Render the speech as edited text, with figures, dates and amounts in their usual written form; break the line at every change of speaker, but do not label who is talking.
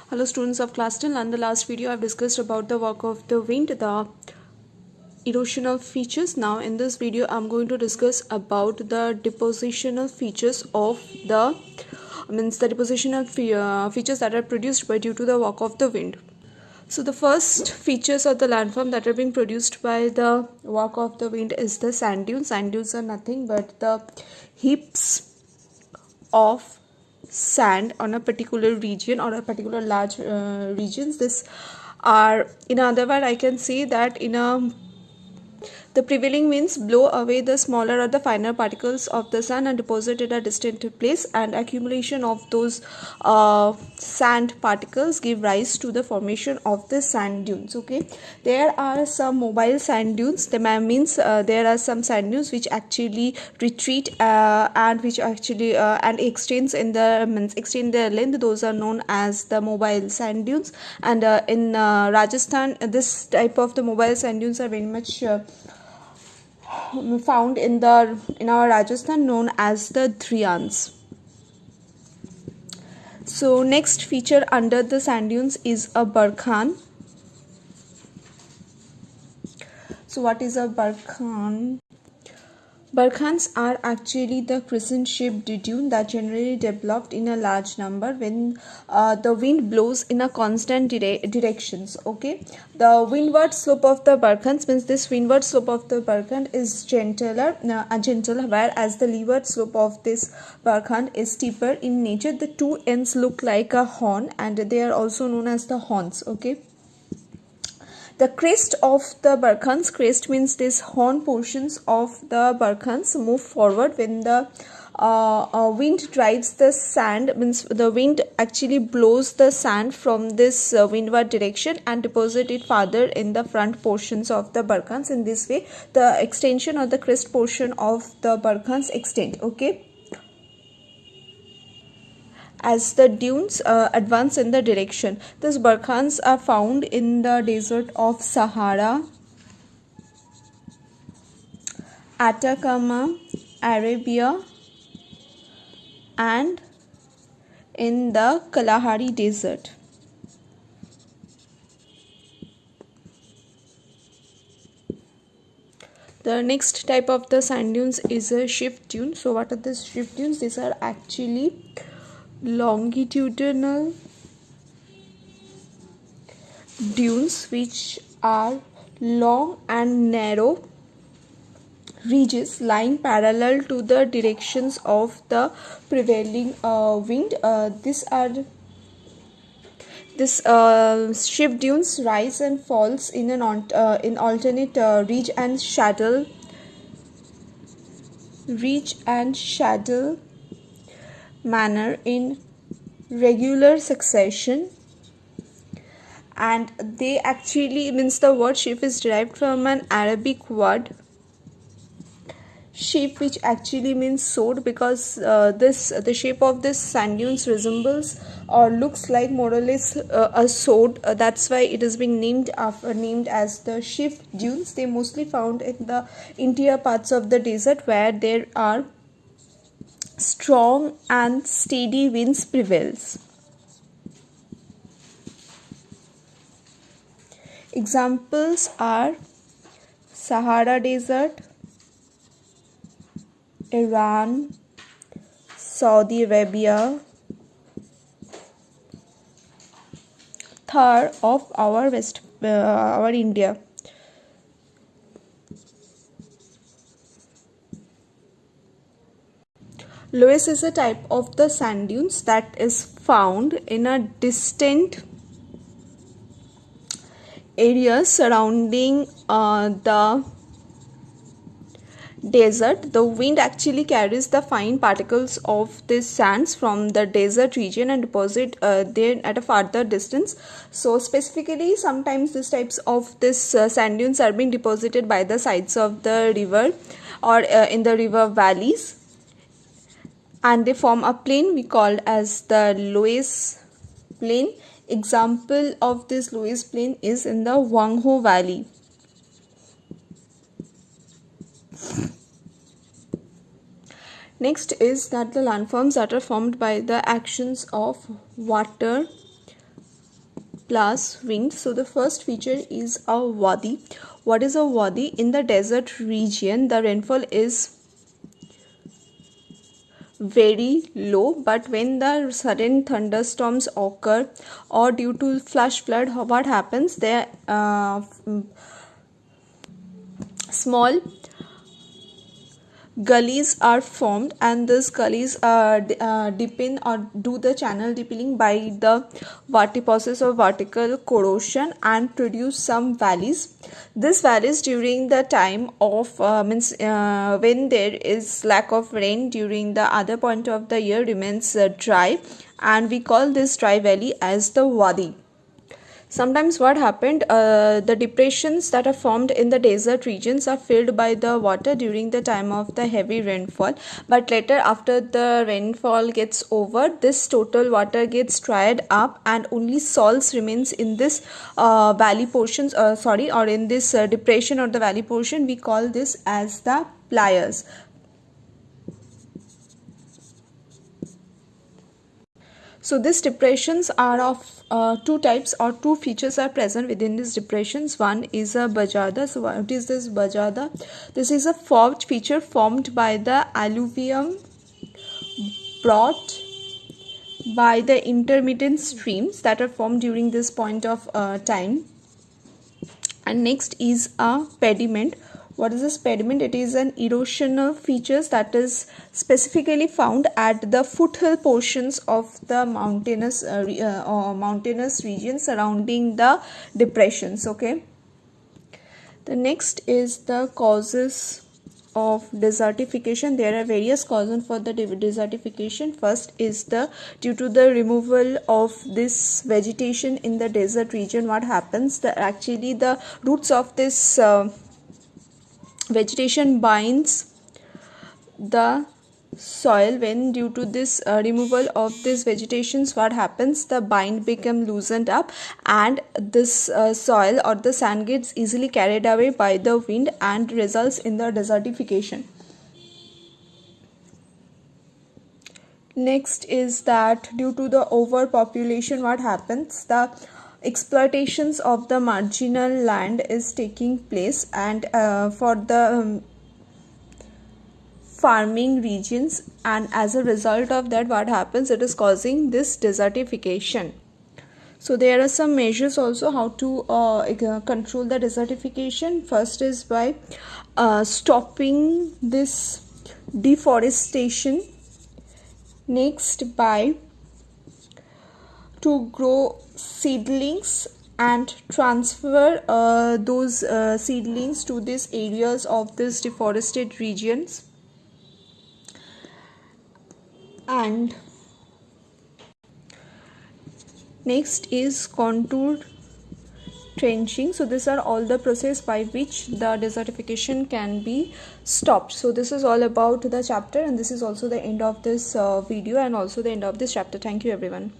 Hello students of class 10. In the last video I've discussed about the work of the wind, the erosional features. Now in this video I'm going to discuss about the depositional features of the features that are produced by due to the work of the wind. So the first features of the landform that are being produced by the work of the wind is the sand dunes. Sand dunes are nothing but the heaps of sand on a particular region or a particular large regions. This are, in other words, I can say that the prevailing winds blow away the smaller or the finer particles of the sand and deposit at a distant place, and accumulation of those sand particles give rise to the formation of the sand dunes. Okay, there are some mobile sand dunes. The means there are some sand dunes which actually retreat and which actually and extend their length. Those are known as the mobile sand dunes, and in Rajasthan, this type of the mobile sand dunes are very much found in our Rajasthan, known as the Dhriyans. So next feature under the sand dunes is a barkhan. So what is a barkhan? Barkhans are actually the crescent-shaped dune that generally developed in a large number when the wind blows in a constant directions. Okay, the windward slope of the barkhans means this windward slope of the barkhan is gentler, whereas the leeward slope of this barkhan is steeper in nature. The two ends look like a horn, and they are also known as the horns. Okay. The crest of the barkhans, crest means this horn portions of the barkhans move forward when the wind drives the sand, means the wind actually blows the sand from this windward direction and deposit it farther in the front portions of the barkhans. In this way, the extension or the crest portion of the barkhans extend. Okay, as the dunes advance in the direction. These barkhans are found in the desert of Sahara, Atacama, Arabia, and in the Kalahari Desert. The next type of the sand dunes is a shift dune. So what are these shift dunes? These are actually longitudinal dunes which are long and narrow ridges lying parallel to the directions of the prevailing wind. This shift dunes rise and falls in alternate ridge and shadow manner in regular succession, and they actually means the word shift is derived from an Arabic word shape, which actually means sword, because the shape of this sand dunes resembles or looks like more or less a sword. That's why it is being named as the shift dunes. They mostly found in the interior parts of the desert where there are strong and steady winds prevails. Examples are Sahara Desert, Iran, Saudi Arabia, Thar of our India. Loess is a type of the sand dunes that is found in a distant areas surrounding the desert. The wind actually carries the fine particles of these sands from the desert region and deposit there at a farther distance. So specifically, sometimes these types of sand dunes are being deposited by the sides of the river or in the river valleys, and they form a plain we called as the Loess plain. Example of this Loess plain is in the Wangho Valley. Next is that the landforms that are formed by the actions of water, plus wind. So the first feature is a wadi. What is a wadi? In the desert region, the rainfall is very low, but when the sudden thunderstorms occur or due to flash flood, what happens? There small gullies are formed, and these gullies deepen or do the channel deepening by the process of vertical corrosion and produce some valleys. These valleys during the time of when there is lack of rain during the other point of the year remains dry, and we call this dry valley as the wadi. Sometimes what happened, the depressions that are formed in the desert regions are filled by the water during the time of the heavy rainfall, but later after the rainfall gets over, this total water gets dried up and only salts remains in this valley portions, or in this depression or the valley portion. We call this as the playas. So these depressions are of two types, or two features are present within these depressions. One is a bajada. So what is this bajada? This is a formed feature formed by the alluvium brought by the intermittent streams that are formed during this point of time. And next is a pediment. What is this pediment? It is an erosional features that is specifically found at the foothill portions of the mountainous region surrounding the depressions. Okay. The next is the causes of desertification. There are various causes for the desertification. First is due to the removal of this vegetation in the desert region. What happens? Actually the roots of this vegetation binds the soil. When due to this removal of this vegetations, what happens? The bind become loosened up, and this soil or the sand gets easily carried away by the wind and results in the desertification. Next is that due to the overpopulation, what happens? The exploitations of the marginal land is taking place, and for the farming regions, and as a result of that, what happens? It is causing this desertification. So there are some measures also how to control the desertification. First is by stopping this deforestation. Next, by to grow seedlings and transfer those seedlings to these areas of these deforested regions. And next is contoured trenching. So these are all the process by which the desertification can be stopped. So this is all about the chapter, and this is also the end of this video and also the end of this chapter. Thank you everyone.